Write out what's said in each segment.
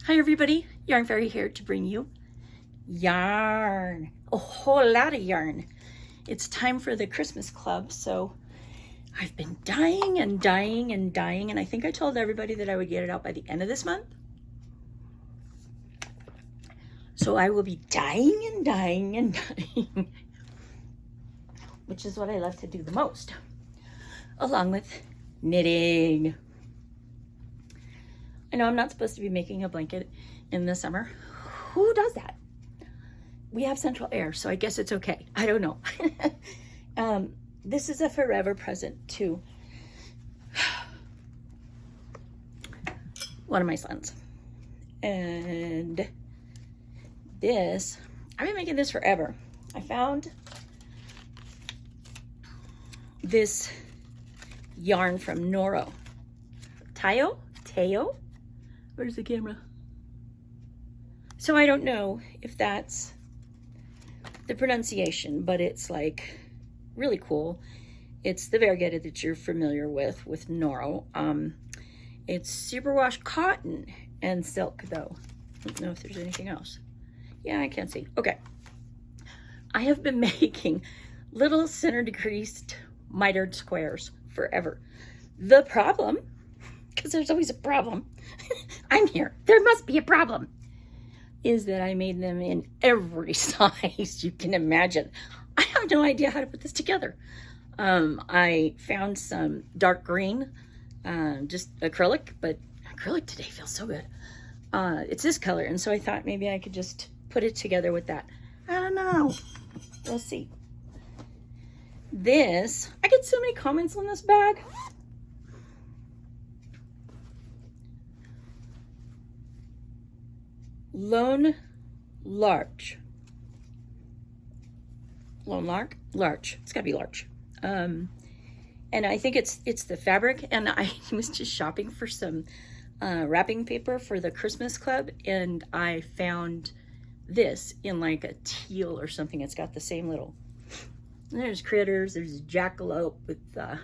Hi everybody, Yarn Fairy here to bring you yarn, a whole lot of yarn. It's time for the Christmas club, so I've been dying and dying and dying, and I think I told everybody that I would get it out by the end of this month. So I will be dying and dying and dying, which is what I love to do the most, along with knitting. I know I'm not supposed to be making a blanket in the summer. Who does that? We have central air, so I guess it's okay. I don't know. This is a forever present to one of my sons. And this, I've been making this forever. I found this yarn from Noro. Teo? Where's the camera? So I don't know if that's the pronunciation, but it's like really cool. It's the variegated that you're familiar with Noro. It's superwash cotton and silk though. I don't know if there's anything else. Yeah, I can't see. Okay. I have been making little center decreased mitered squares forever. The problem, because there's always a problem, I'm here, there must be a problem, is that I made them in every size you can imagine. I have no idea how to put this together. I found some dark green, just acrylic, but acrylic today feels so good. It's this color, and so I thought maybe I could just put it together with that. I don't know. We'll see. This, I get so many comments on this bag. Lone Larch. It's gotta be larch. And I think it's the fabric, and I was just shopping for some wrapping paper for the Christmas club, and I found this in like a teal or something. It's got the same little, there's critters, there's a jackalope with a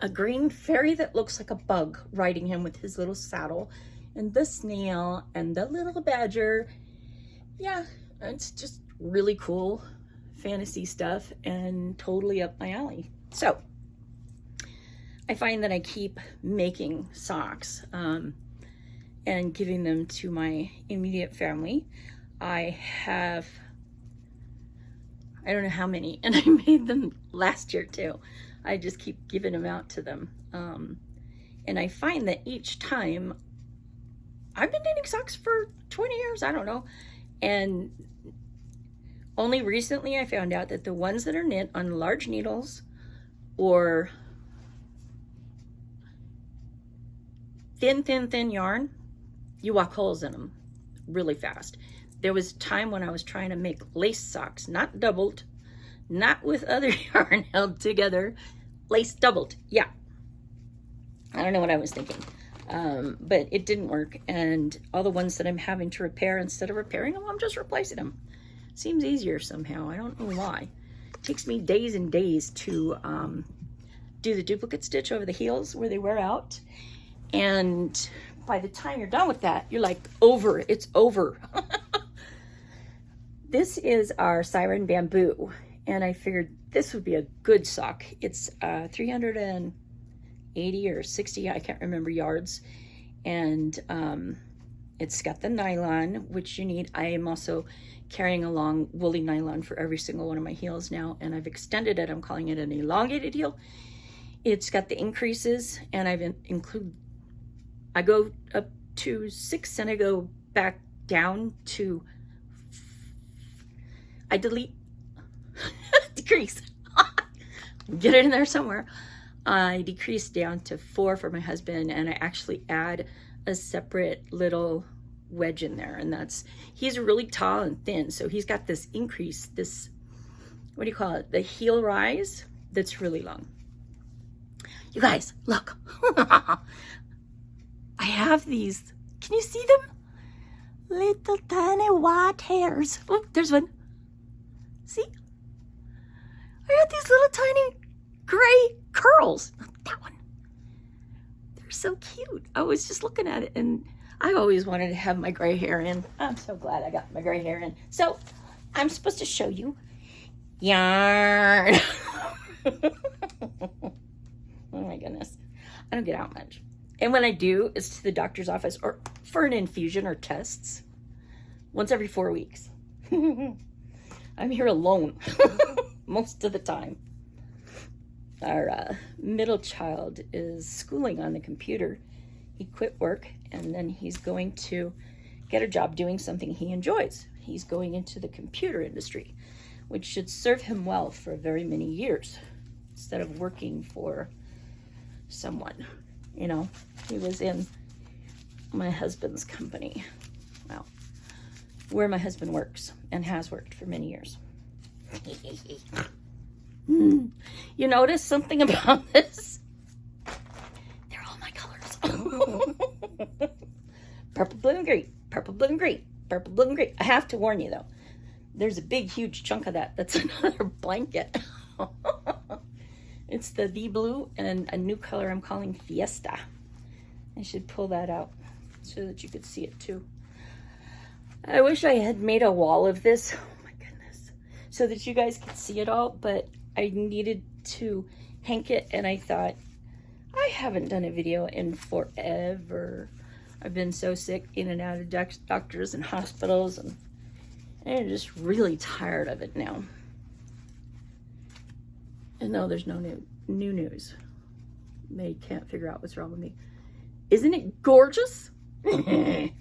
green fairy that looks like a bug riding him with his little saddle, and the snail and the little badger. Yeah, it's just really cool fantasy stuff and totally up my alley. So I find that I keep making socks and giving them to my immediate family. I have, I don't know how many, and I made them last year too. I just keep giving them out to them. And I find that each time, I've been knitting socks for 20 years, I don't know. And only recently I found out that the ones that are knit on large needles or thin yarn, you walk holes in them really fast. There was a time when I was trying to make lace socks, not doubled, not with other yarn held together, lace doubled. Yeah, I don't know what I was thinking, but it didn't work. And all the ones that I'm having to repair, instead of repairing them, I'm just replacing them. Seems easier somehow. I don't know why. It takes me days and days to do the duplicate stitch over the heels where they wear out, and by the time you're done with that, you're like, over. It's over. This is our Siren Bamboo, and I figured this would be a good sock. It's 380 or 60, I can't remember, yards, and it's got the nylon, which you need. I am also carrying along woolly nylon for every single one of my heels now, and I've extended it. I'm calling it an elongated heel. It's got the increases, and I go up to 6 and I go back down to, I delete, decrease, get it in there somewhere. I decrease down to 4 for my husband, and I actually add a separate little wedge in there, and he's really tall and thin, so he's got this increase, this, what do you call it, the heel rise, that's really long. You guys, look. I have these, can you see them? Little tiny white hairs. Oh, there's one. See? I got these little tiny gray curls. Not that one. They're so cute. I was just looking at it, and I always wanted to have my gray hair in. I'm so glad I got my gray hair in. So I'm supposed to show you Yaaarn. Oh my goodness. I don't get out much. And when I do, it's to the doctor's office or for an infusion or tests once every 4 weeks. I'm here alone most of the time. Our middle child is schooling on the computer. He quit work, and then he's going to get a job doing something he enjoys. He's going into the computer industry, which should serve him well for very many years instead of working for someone. You know, he was in my husband's company, well, where my husband works and has worked for many years. You notice something about this? They're all my colors. Purple, blue, and green. Purple, blue, and green. Purple, blue, and green. I have to warn you, though. There's a big, huge chunk of that. That's another blanket. It's the blue and a new color I'm calling Fiesta. I should pull that out so that you could see it, too. I wish I had made a wall of this. Oh, my goodness. So that you guys could see it all, but I needed to hank it, and I thought, I haven't done a video in forever. I've been so sick in and out of doctors and hospitals, and I'm just really tired of it now. And no, there's no new news. They can't figure out what's wrong with me. Isn't it gorgeous? Okay,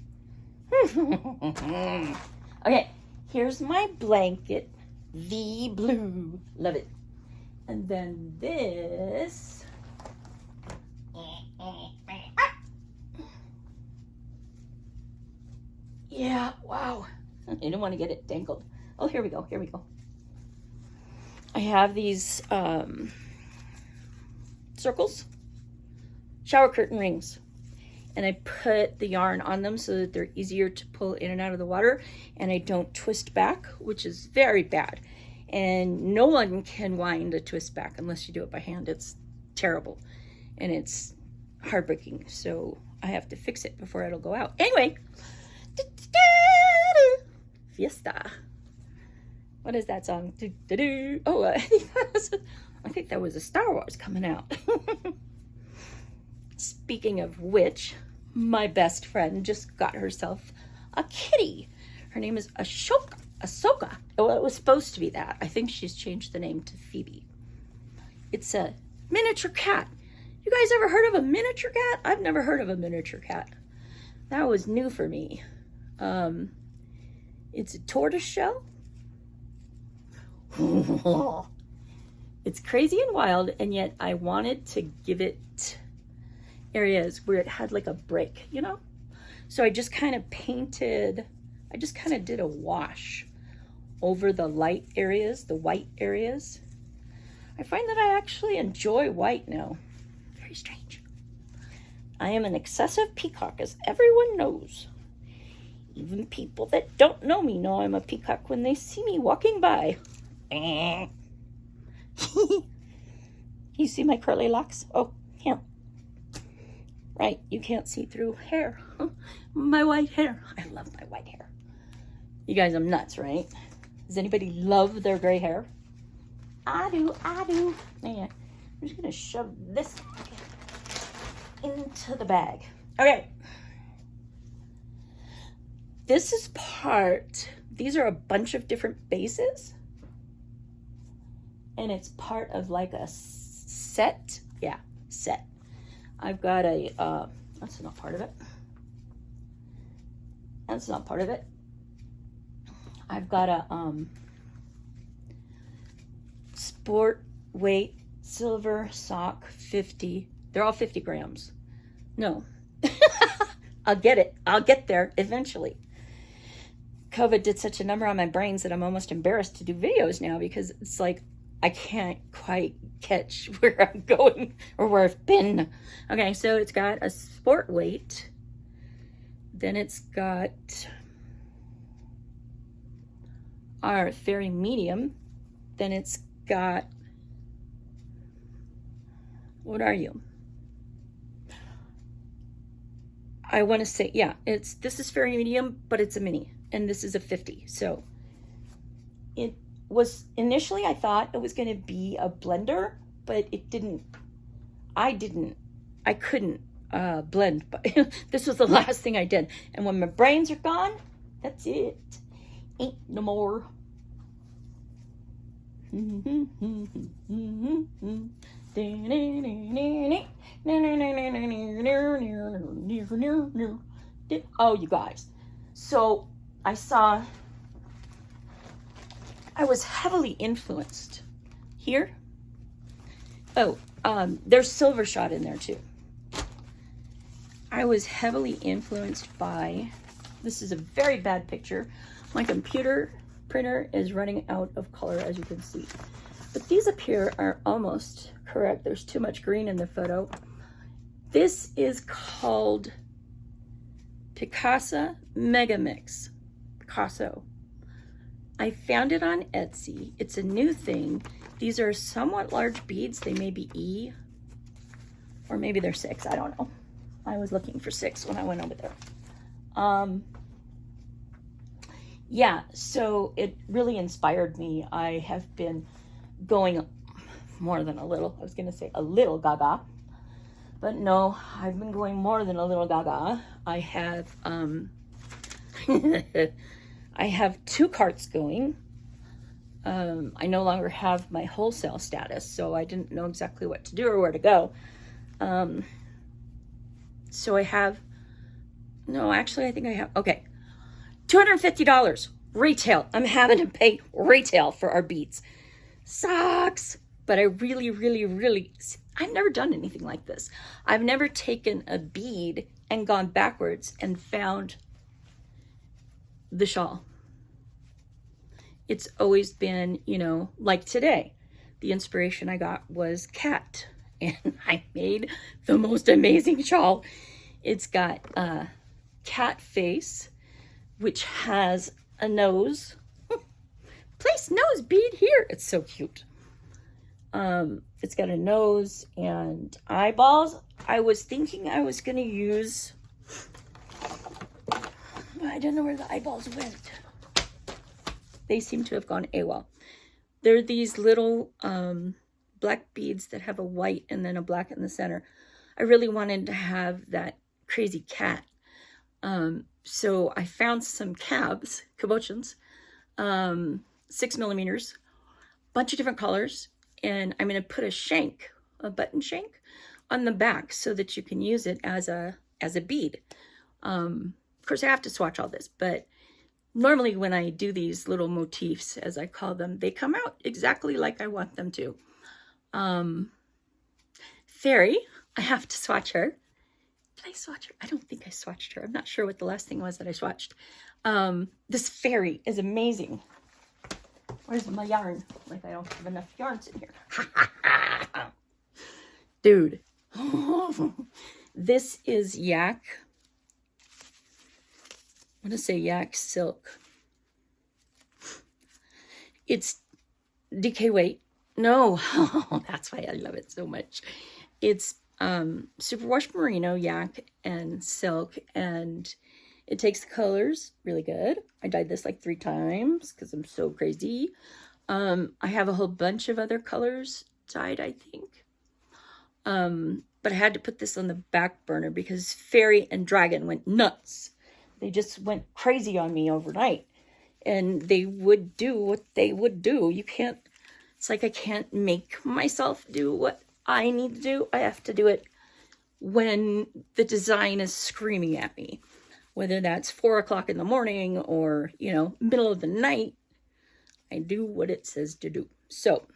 here's my blanket, the blue. Love it. And then this. Yeah, wow. I didn't want to get it tangled. Oh, here we go. Here we go. I have these circles, shower curtain rings, and I put the yarn on them so that they're easier to pull in and out of the water, and I don't twist back, which is very bad. And no one can wind a twist back unless you do it by hand. It's terrible, and it's heartbreaking, so I have to fix it before it'll go out. Anyway, Fiesta. What is that song? Oh, I think that was a Star Wars coming out. Speaking of which, my best friend just got herself a kitty. Her name is Ahsoka. Well, it was supposed to be that. I think she's changed the name to Phoebe. It's a miniature cat. You guys ever heard of a miniature cat? I've never heard of a miniature cat. That was new for me. It's a tortoise shell. It's crazy and wild, and yet I wanted to give it areas where it had like a break, you know? So I just kind of did a wash over the light areas, the white areas. I find that I actually enjoy white now. Very strange. I am an excessive peacock, as everyone knows. Even people that don't know me know I'm a peacock when they see me walking by. You see my curly locks? Oh, yeah. Right, you can't see through hair. My white hair. I love my white hair. You guys, I'm nuts, right? Does anybody love their gray hair? I do. Yeah. I'm just gonna shove this into the bag. Okay. These are a bunch of different bases. And it's part of like a set. Yeah, set. I've got a, that's not part of it. That's not part of it. I've got a sport weight silver sock 50. They're all 50 grams. No. I'll get it. I'll get there eventually. COVID did such a number on my brains that I'm almost embarrassed to do videos now because it's like I can't quite catch where I'm going or where I've been. Okay, so it's got a sport weight. Then it's got our very medium. Then it's got, what are you? I want to say, yeah, this is fairy medium, but it's a mini, and this is a 50. So it was initially, I thought it was going to be a blender, but it didn't. I couldn't blend, but this was the last thing I did. And when my brains are gone, that's it. Ain't no more. Oh, you guys. So I was heavily influenced here. Oh, there's silver shot in there too. I was heavily influenced by, this is a very bad picture. My computer printer is running out of color, as you can see. But these up here are almost correct. There's too much green in the photo. This is called Picasso Mega Mix. Picasso. I found it on Etsy. It's a new thing. These are somewhat large beads. They may be E, or maybe they're 6. I don't know. I was looking for 6 when I went over there. Yeah, so it really inspired me. I have been going more than a little. I was going to say a little gaga, but no, I've been going more than a little gaga. I have I have 2 carts going. I no longer have my wholesale status, so I didn't know exactly what to do or where to go. So I have, no, actually, I think I have, okay, $250 retail. I'm having to pay retail for our beads. Sucks. But I really, really, really, I've never done anything like this. I've never taken a bead and gone backwards and found the shawl. It's always been, you know, like today. The inspiration I got was cat. And I made the most amazing shawl. It's got a cat face, which has a nose. Place nose bead here. It's so cute. It's got a nose and eyeballs. I was thinking I was going to use, I don't know where the eyeballs went. They seem to have gone AWOL. They're these little black beads that have a white and then a black in the center. I really wanted to have that crazy cat. So I found some cabochons, 6mm, bunch of different colors, and I'm going to put a button shank on the back so that you can use it as a bead. Of course, I have to swatch all this, but normally when I do these little motifs, as I call them, they come out exactly like I want them to. Fairy, I have to swatch her. Did I swatch her? I don't think I swatched her. I'm not sure what the last thing was that I swatched. This fairy is amazing. Where's my yarn? Like, I don't have enough yarns in here. Dude. This is yak. I'm going to say yak silk. It's DK weight. No, that's why I love it so much. It's superwash merino, yak, and silk, and it takes the colors really good. I dyed this like 3 times because I'm so crazy. I have a whole bunch of other colors dyed, I think. But I had to put this on the back burner because fairy and dragon went nuts. They just went crazy on me overnight, and they would do what they would do. You can't, it's like I can't make myself do what I need to do. I have to do it when the design is screaming at me, whether that's 4 o'clock in the morning or, you know, middle of the night. I do what it says to do. So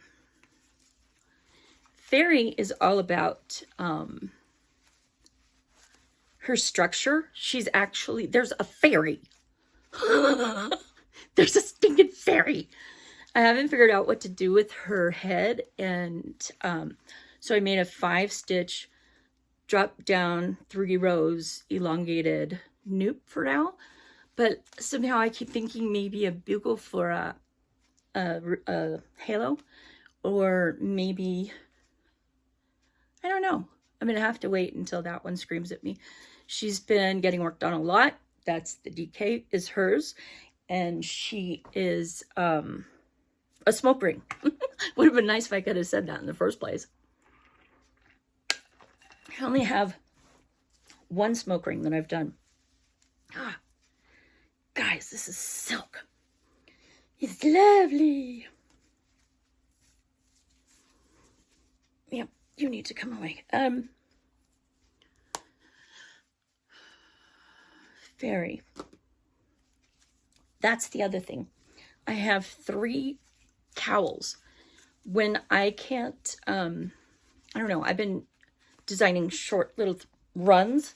fairy is all about her structure. She's actually, there's a fairy. There's a stinking fairy. I haven't figured out what to do with her head, and so I made a 5-stitch drop down 3 rows elongated noop for now, but somehow I keep thinking maybe a bugle for a halo, or maybe, I don't know. I'm gonna have to wait until that one screams at me. She's been getting worked on a lot. That's the DK is hers. And she is a smoke ring. Would have been nice if I could have said that in the first place. I only have one smoke ring that I've done. Ah, guys, this is silk. It's lovely. Yep, you need to come away. Fairy. That's the other thing. I have 3 cowls. When I can't, I don't know, I've been designing short little runs,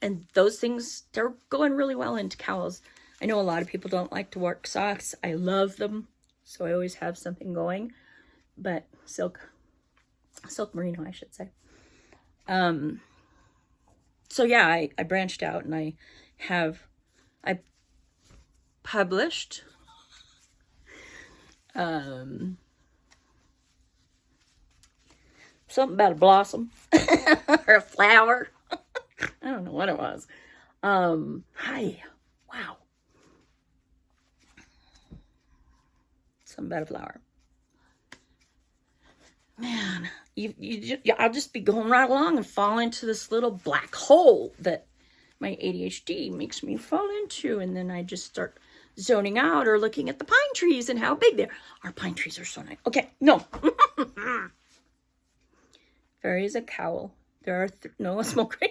and those things, they're going really well into cowls. I know a lot of people don't like to work socks. I love them, so I always have something going. But silk merino, I should say. So yeah, I branched out, and I published something about a blossom or a flower. I don't know what it was. Hi, wow. Something about a flower. Man, I'll just be going right along and fall into this little black hole that my ADHD makes me fall into, and then I just start zoning out or looking at the pine trees and how big they are. Our pine trees are so nice. Okay, no. Fairy is a cowl. There are no a smoke ring.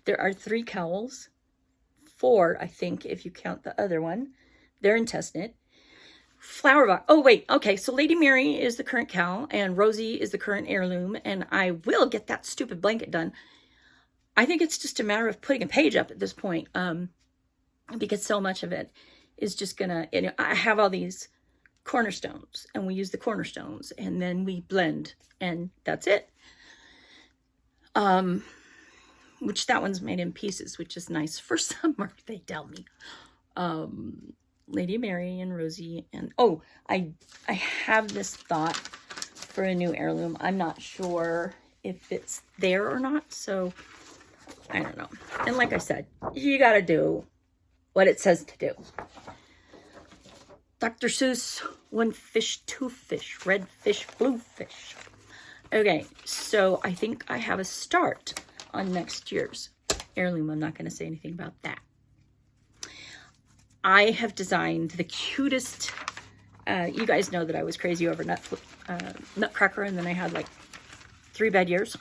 There are 3 cowls. 4, I think, if you count the other one. They're intestine. Flower box. Oh, wait. Okay, so Lady Mary is the current cowl, and Rosie is the current heirloom, and I will get that stupid blanket done. I think it's just a matter of putting a page up at this point, because so much of it is just gonna, you know, I have all these cornerstones, and we use the cornerstones, and then we blend, and that's it. Which that one's made in pieces, which is nice for summer, they tell me. Lady Mary and Rosie, and oh, I have this thought for a new heirloom. I'm not sure if it's there or not, so I don't know. And like I said, you gotta do what it says to do. Dr. Seuss, 1 fish, 2 fish, red fish, blue fish. Okay, so I think I have a start on next year's heirloom. I'm not going to say anything about that. I have designed the cutest, you guys know that I was crazy over Nutcracker, and then I had like 3 bad years.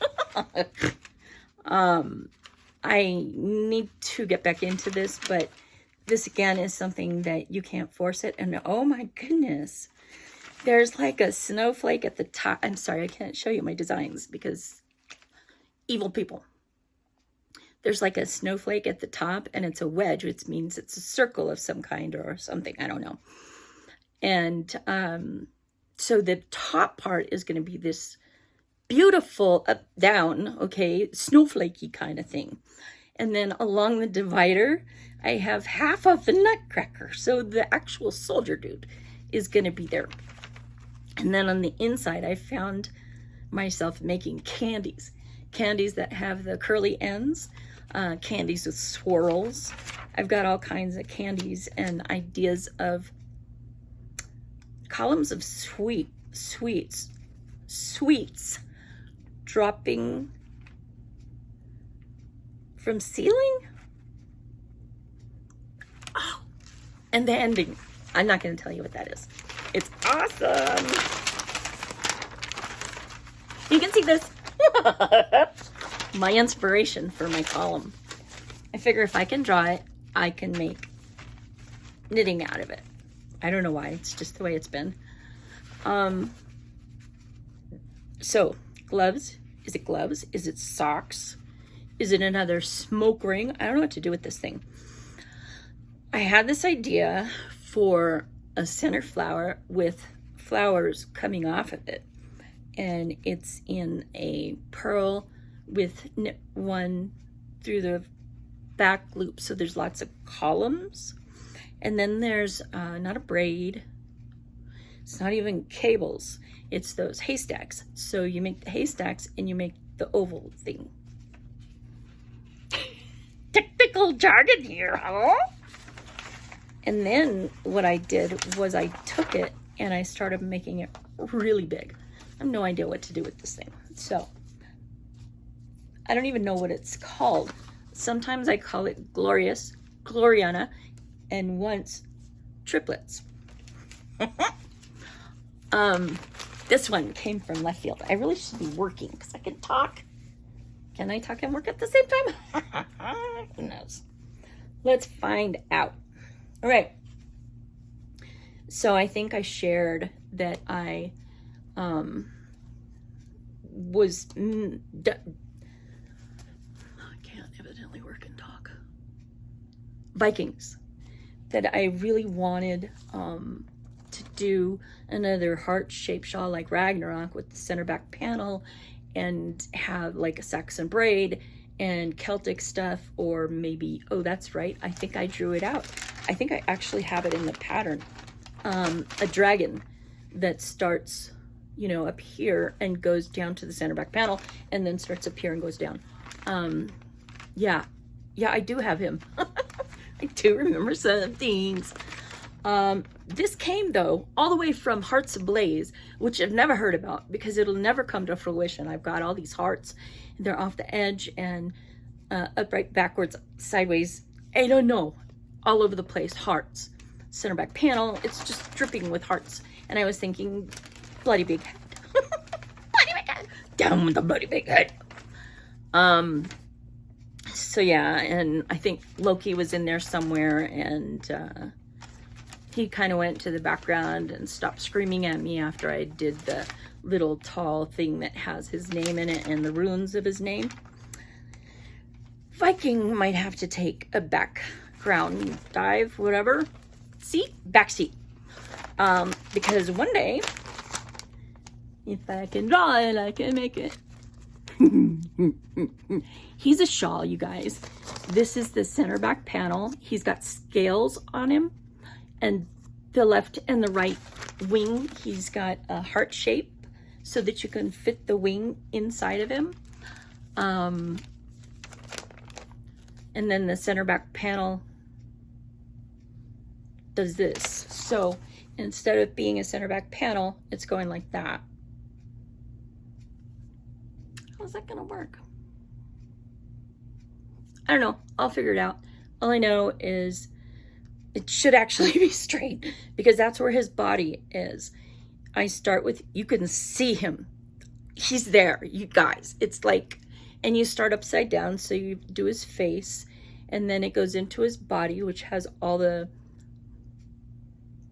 I need to get back into this, but this again is something that you can't force it. And oh my goodness, there's like a snowflake at the top. I'm sorry, I can't show you my designs because evil people. There's like a snowflake at the top, and it's a wedge, which means it's a circle of some kind or something. I don't know. And so the top part is going to be this beautiful up down, okay, snowflakey kind of thing. And then along the divider, I have half of the Nutcracker. So the actual soldier dude is going to be there. And then on the inside, I found myself making candies. Candies that have the curly ends. Candies with swirls. I've got all kinds of candies and ideas of columns of sweets dropping from ceiling. Oh, and the ending. I'm not going to tell you what that is. It's awesome. You can see this. My inspiration for my column. I figure if I can draw it, I can make knitting out of it. I don't know why. It's just the way it's been. So, gloves. Is it gloves? Is it socks? Is it another smoke ring? I don't know what to do with this thing. I had this idea for a center flower with flowers coming off of it. And it's in a pearl with knit one through the back loop. So there's lots of columns. And then there's not a braid. It's not even cables. It's those haystacks. So you make the haystacks and you make the oval thing. little dragon here, huh? And then what I did was I took it and I started making it really big. I have no idea what to do with this thing. So I don't even know what it's called. Sometimes I call it Gloriana, and once triplets. This one came from left field. I really should be working because I can talk. Can I talk and work at the same time? Who knows? Let's find out. All right. So I think I shared that I was I can't evidently work and talk. Vikings. That I really wanted to do another heart-shaped shawl like Ragnarok with the center back panel and have like a Saxon braid and Celtic stuff, or maybe, oh, that's right, I think I drew it out. I think I actually have it in the pattern. A dragon that starts, you know, up here and goes down to the center back panel and then starts up here and goes down. Yeah, I do have him. I do remember some things. This came, though, all the way from Hearts Ablaze, which I've never heard about because it'll never come to fruition. I've got all these hearts. They're off the edge and upright, backwards, sideways. I don't know. All over the place. Hearts. Center back panel. It's just dripping with hearts. And I was thinking, bloody big head. Bloody big head. Down with the bloody big head. So yeah, and I think Loki was in there somewhere, and he kind of went to the background and stopped screaming at me after I did the little tall thing that has his name in it and the runes of his name. Viking might have to take a background dive, whatever. Back seat. Because one day, if I can draw it, I can make it. He's a shawl, you guys. This is the center back panel. He's got scales on him, and the left and the right wing, he's got a heart shape so that you can fit the wing inside of him. And then the center back panel does this. So instead of being a center back panel, it's going like that. How's that gonna work? I don't know. I'll figure it out. All I know is it should actually be straight because that's where his body is. I start with, you can see him. He's there, you guys. It's like, and you start upside down. So you do his face and then it goes into his body, which has all the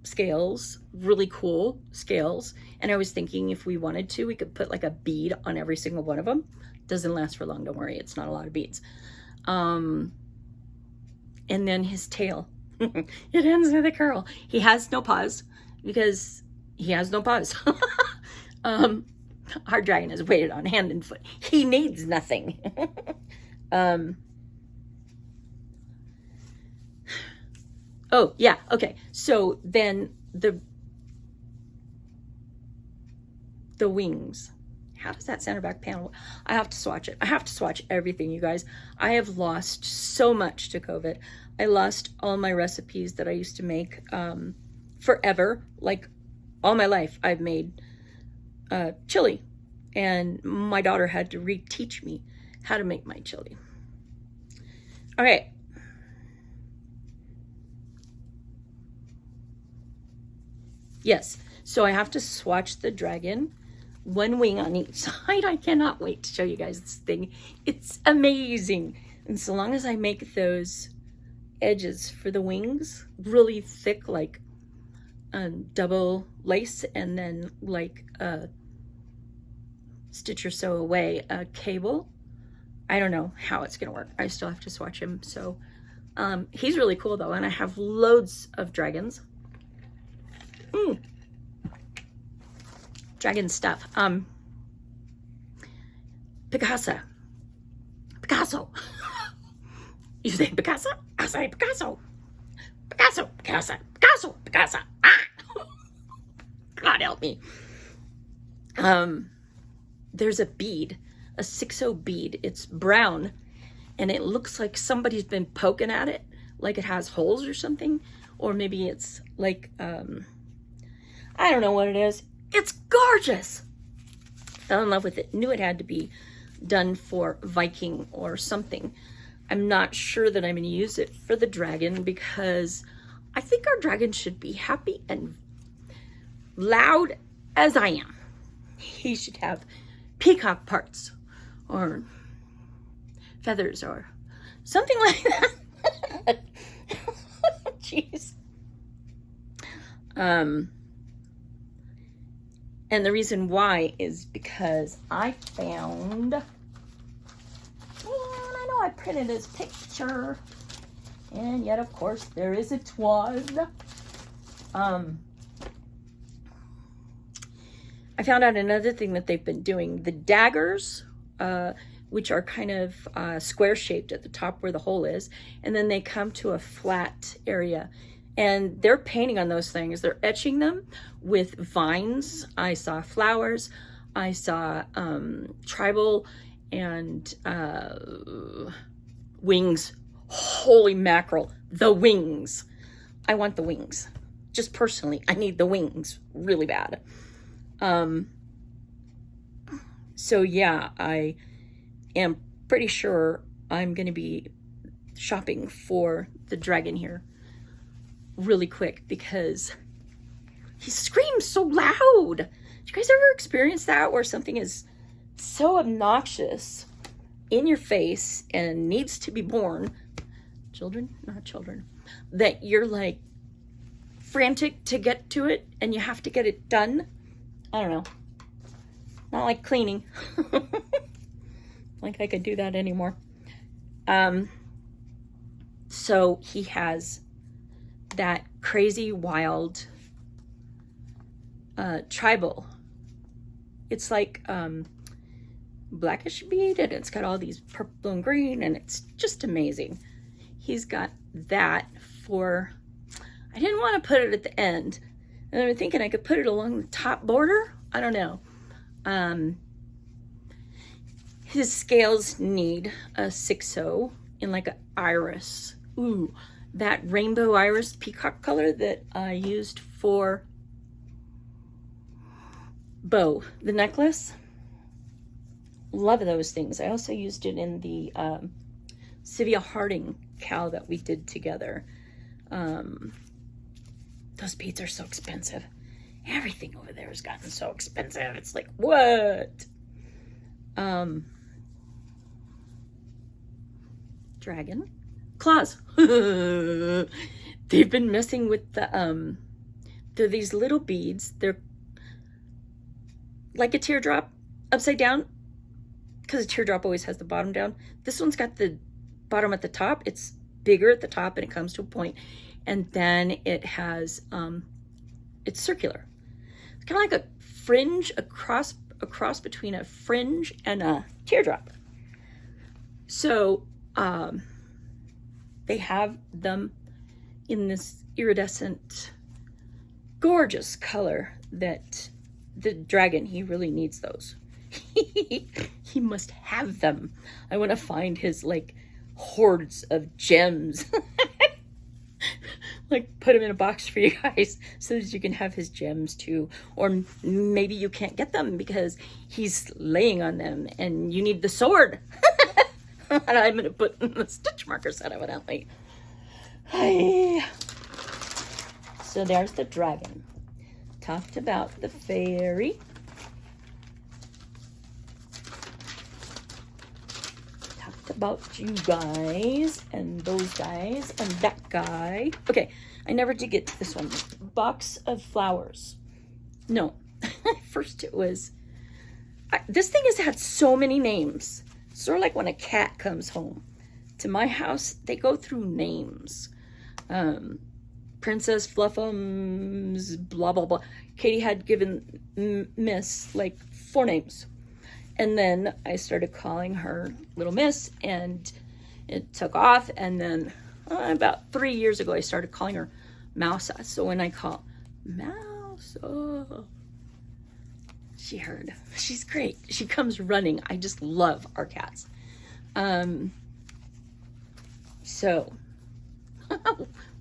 scales, really cool scales. And I was thinking if we wanted to, we could put like a bead on every single one of them. Doesn't last for long, don't worry. It's not a lot of beads. And then his tail. It ends with a curl. He has no paws because he has no paws. Our dragon is weighted on hand and foot. He needs nothing. Oh, yeah, okay. So then the wings. How does that center back panel? I have to swatch it. I have to swatch everything, you guys. I have lost so much to COVID. I lost all my recipes that I used to make forever. Like all my life, I've made chili. And my daughter had to reteach me how to make my chili. All right. Yes, so I have to swatch the dragon, one wing on each side. I cannot wait to show you guys this thing. It's amazing. And so long as I make those edges for the wings really thick, like double lace, and then like a stitch or so away a cable, I don't know how it's gonna work. I still have to swatch him. So he's really cool though, and I have loads of dragons. Dragon stuff. Picasso. You say Picasso? I say Picasso. Picasso. Ah! God help me. There's a bead, a 6-0 bead. It's brown, and it looks like somebody's been poking at it, like it has holes or something, or maybe it's like, I don't know what it is. It's gorgeous. Fell in love with it. Knew it had to be done for Viking or something. I'm not sure that I'm going to use it for the dragon because I think our dragon should be happy and loud as I am. He should have peacock parts or feathers or something like that. Jeez. And the reason why is because I found, and I know I printed his picture, and yet of course there is a one. I found out another thing that they've been doing. The daggers, which are kind of square shaped at the top where the hole is, and then they come to a flat area. And they're painting on those things. They're etching them with vines. I saw flowers. I saw tribal and wings. Holy mackerel, the wings. I want the wings. Just personally, I need the wings really bad. So yeah, I am pretty sure I'm going to be shopping for the dragon here really quick because he screams so loud. Did you guys ever experience that where something is so obnoxious in your face and needs to be born, children, not children, that you're like frantic to get to it and you have to get it done? I don't know. Not like cleaning. Like I could do that anymore. So he has that crazy wild tribal. It's like blackish bead, and it's got all these purple and green, and it's just amazing. He's got that for, I didn't want to put it at the end, and I'm thinking I could put it along the top border. I don't know. His scales need a 6-0 in like an iris. Ooh, that rainbow iris peacock color that I used for Bo, the necklace. Love those things. I also used it in the Sylvia Harding cow that we did together. Those beads are so expensive. Everything over there has gotten so expensive. It's like, what? Dragon claws. They've been messing with the they're these little beads. They're like a teardrop upside down, because a teardrop always has the bottom down. This one's got the bottom at the top. It's bigger at the top and it comes to a point, and then it has it's circular. It's kind of like a fringe, a cross between a fringe and a teardrop. So they have them in this iridescent, gorgeous color that the dragon, he really needs those. He must have them. I want to find his like hordes of gems. Like put him in a box for you guys so that you can have his gems too. Or maybe you can't get them because he's laying on them and you need the sword. And I'm going to put the stitch markers out evidently. So there's the dragon. Talked about the fairy. Talked about you guys and those guys and that guy. Okay, I never did get to this one. Box of flowers. No, first it was, this thing has had so many names. Sort of like when a cat comes home to my house, they go through names. Princess Fluffums, blah, blah, blah. Katie had given Miss like 4 names. And then I started calling her Little Miss, and it took off. And then about 3 years ago, I started calling her Mousa. So when I call Mousa, she heard. She's great. She comes running. I just love our cats. So,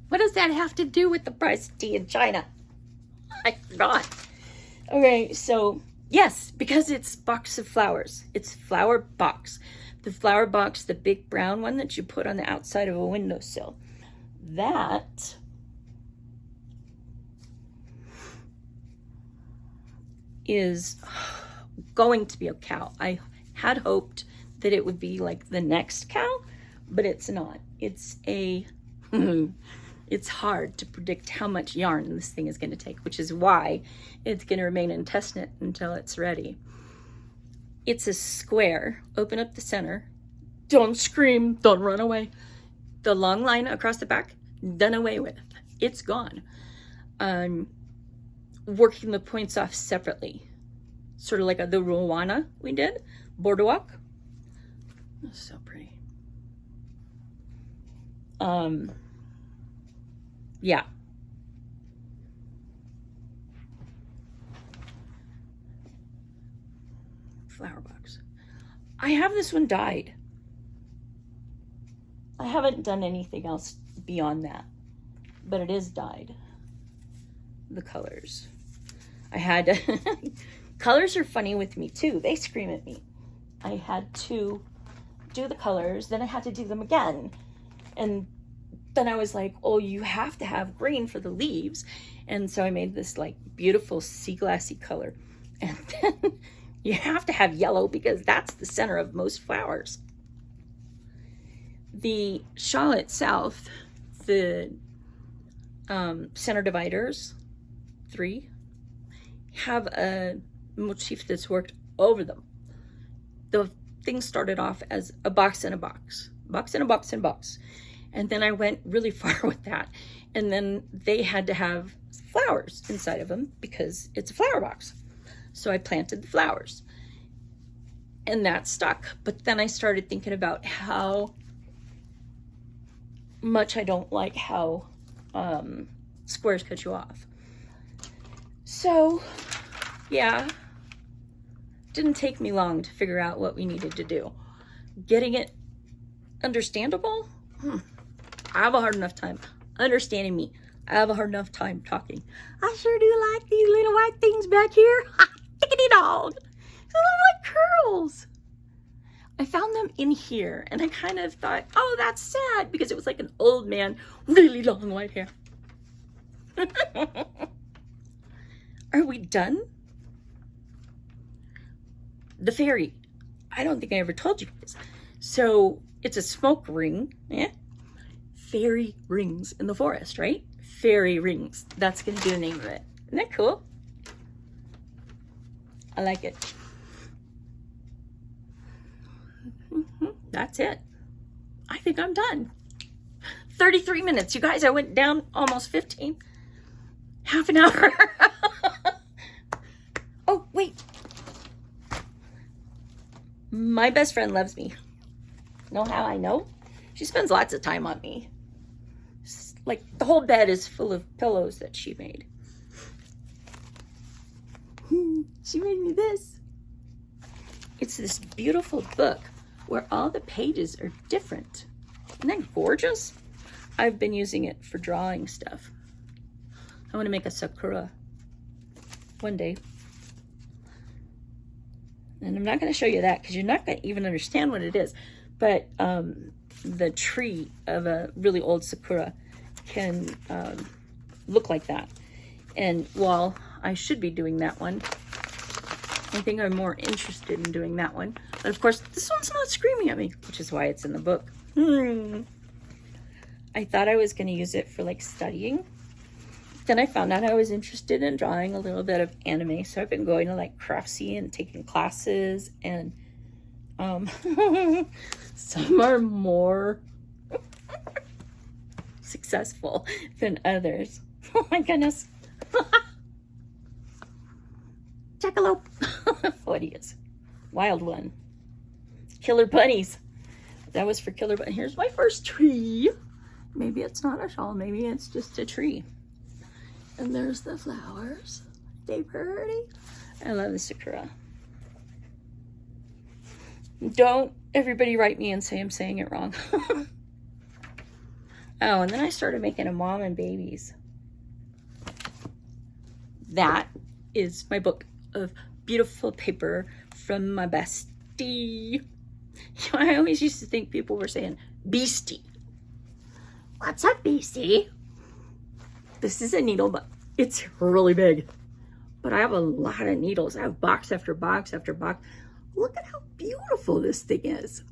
what does that have to do with the price of tea in China? I forgot. Okay, so yes, because it's box of flowers. It's flower box. The flower box, the big brown one that you put on the outside of a windowsill. That is going to be a cow. I had hoped that it would be like the next cow, but it's not. It's a, it's hard to predict how much yarn this thing is going to take, which is why it's going to remain in test knit until it's ready. It's a square. Open up the center. Don't scream. Don't run away. The long line across the back, done away with. It's gone. Working the points off separately, sort of like the Rowana we did, boardwalk. That's so pretty. Yeah. Flower box. I have this one dyed. I haven't done anything else beyond that, but it is dyed. The colors. I had colors are funny with me too. They scream at me. I had to do the colors, then I had to do them again. And then I was like, oh, you have to have green for the leaves. And so I made this like beautiful sea glassy color. And then you have to have yellow because that's the center of most flowers. The shawl itself, the center dividers, 3, have a motif that's worked over them. The thing started off as a box and a box, box and a box and a box. And then I went really far with that. And then they had to have flowers inside of them because it's a flower box. So I planted the flowers and that stuck. But then I started thinking about how much I don't like how squares cut you off. So yeah, didn't take me long to figure out what we needed to do. Getting it understandable, I have a hard enough time understanding me. I have a hard enough time talking. I sure do like these little white things back here. Tickety dog. They look like curls. I found them in here and I kind of thought, oh, that's sad because it was like an old man, really long white hair. Are we done? The fairy. I don't think I ever told you guys. So it's a smoke ring. Yeah. Fairy rings in the forest, right? Fairy rings. That's going to be the name of it. Isn't that cool? I like it. That's it. I think I'm done. 33 minutes. You guys, I went down almost 15. Half an hour. Oh, wait. My best friend loves me. Know how I know? She spends lots of time on me. Like the whole bed is full of pillows that she made. She made me this. It's this beautiful book where all the pages are different. Isn't that gorgeous? I've been using it for drawing stuff. I want to make a sakura one day. And I'm not going to show you that because you're not going to even understand what it is. But the tree of a really old sakura can look like that. And while I should be doing that one, I think I'm more interested in doing that one. But of course, this one's not screaming at me, which is why it's in the book. I thought I was going to use it for like studying. Then I found out I was interested in drawing a little bit of anime. So I've been going to like Craftsy and taking classes. And some are more successful than others. Oh my goodness. Jackalope. What is? Wild one. Killer bunnies. That was for killer bunny. Here's my first tree. Maybe it's not a shawl. Maybe it's just a tree. And there's the flowers. They pretty. I love the sakura. Don't everybody write me and say I'm saying it wrong. Oh, and then I started making a mom and babies. That is my book of beautiful paper from my bestie. I always used to think people were saying beastie. What's up, beastie? This is a needle, but it's really big. But I have a lot of needles. I have box after box after box. Look at how beautiful this thing is.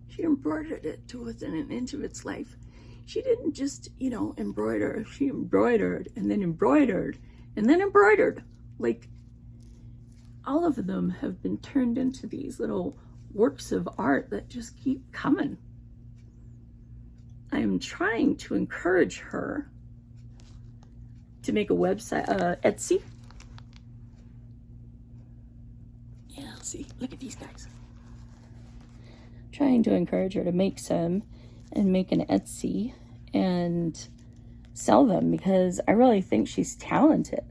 She embroidered it to within an inch of its life. She didn't just, embroider. She embroidered and then embroidered and then embroidered. Like, all of them have been turned into these little works of art that just keep coming. I'm trying to encourage her to make a website, Etsy. Yeah, see, look at these guys. Trying to encourage her to make some and make an Etsy and sell them, because I really think she's talented.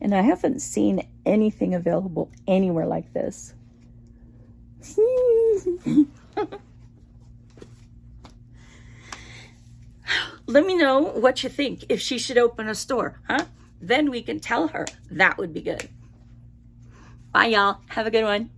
And I haven't seen anything available anywhere like this. Let me know what you think, if she should open a store, huh? Then we can tell her. That would be good. Bye, y'all. Have a good one.